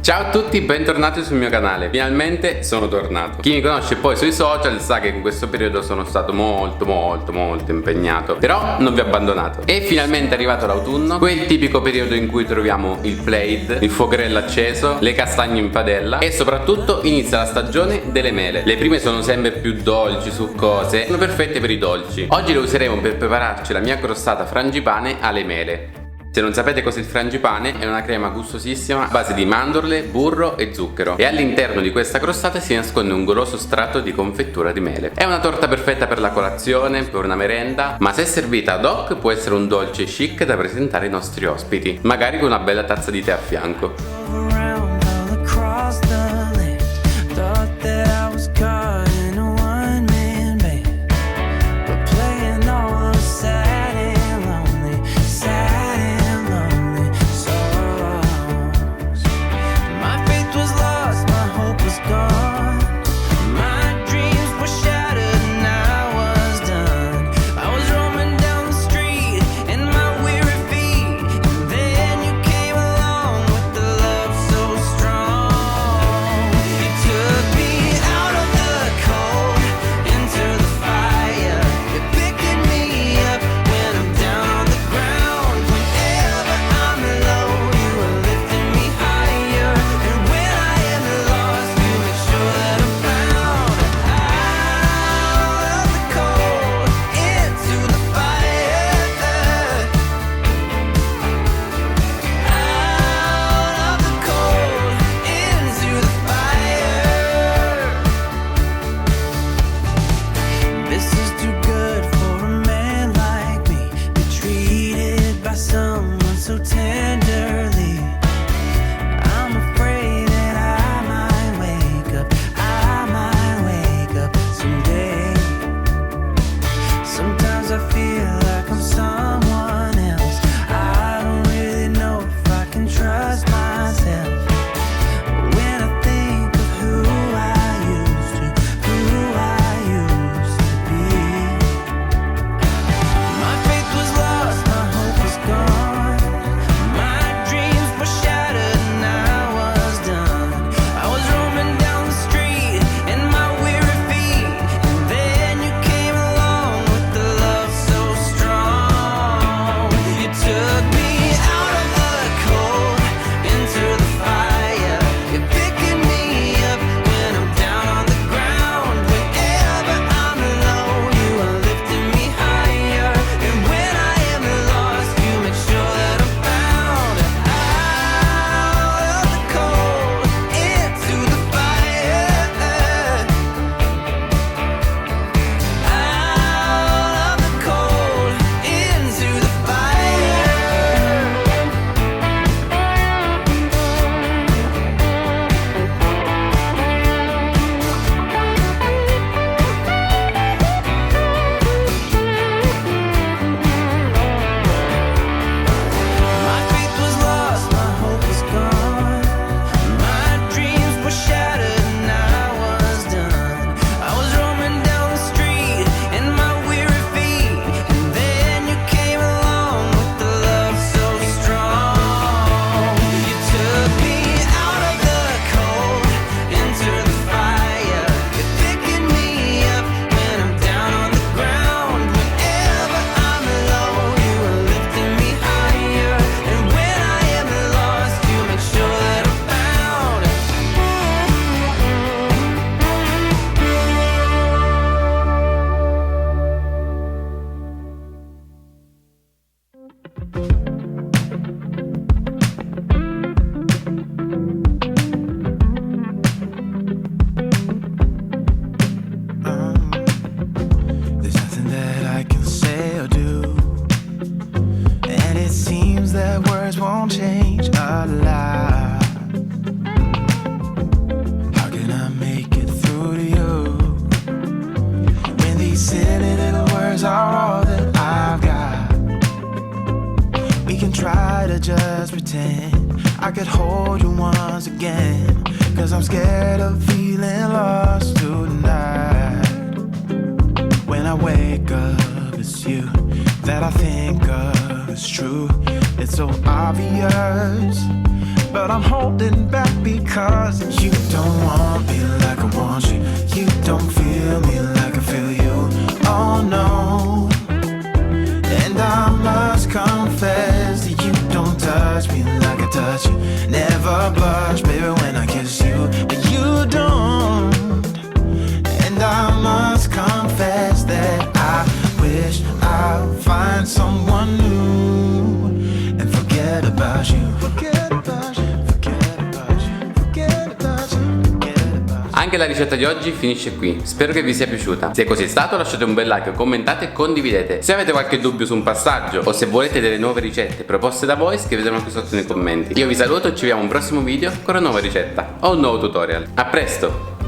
Ciao a tutti, bentornati sul mio canale. Finalmente sono tornato. Chi mi conosce poi sui social sa che in questo periodo sono stato molto impegnato, però non vi ho abbandonato. E finalmente è arrivato l'autunno, quel tipico periodo in cui troviamo il plaid, il fuocherello acceso, le castagne in padella e soprattutto inizia la stagione delle mele. Le prime sono sempre più dolci, succose, sono perfette per i dolci. Oggi le useremo per prepararci la mia crostata frangipane alle mele. Se non sapete cos'è il frangipane, è una crema gustosissima a base di mandorle, burro e zucchero, e all'interno di questa crostata si nasconde un goloso strato di confettura di mele. È una torta perfetta per la colazione, per una merenda, ma se servita ad hoc può essere un dolce chic da presentare ai nostri ospiti, magari con una bella tazza di tè a fianco. Just pretend I could hold you once again, 'cause I'm scared of feeling lost tonight. When I wake up, it's you that I think of. It's true, it's so obvious. but I'm holding back because you don't want me like I want you. You don't feel me like I feel you. Oh no. And I must confess that you don't touch me like I touch you. Never blush, baby, when I kiss you, but you don't. And I must confess that I wish I'd find someone new and forget about you. Forget about you, forget about you, forget about you, forget about you. Anche la ricetta di oggi finisce qui, spero che vi sia piaciuta. Se così è stato lasciate un bel like, commentate e condividete. Se avete qualche dubbio su un passaggio o se volete delle nuove ricette proposte da voi, scrivetemelo qui sotto nei commenti. Io vi saluto e ci vediamo a un prossimo video con una nuova ricetta o un nuovo tutorial. A presto!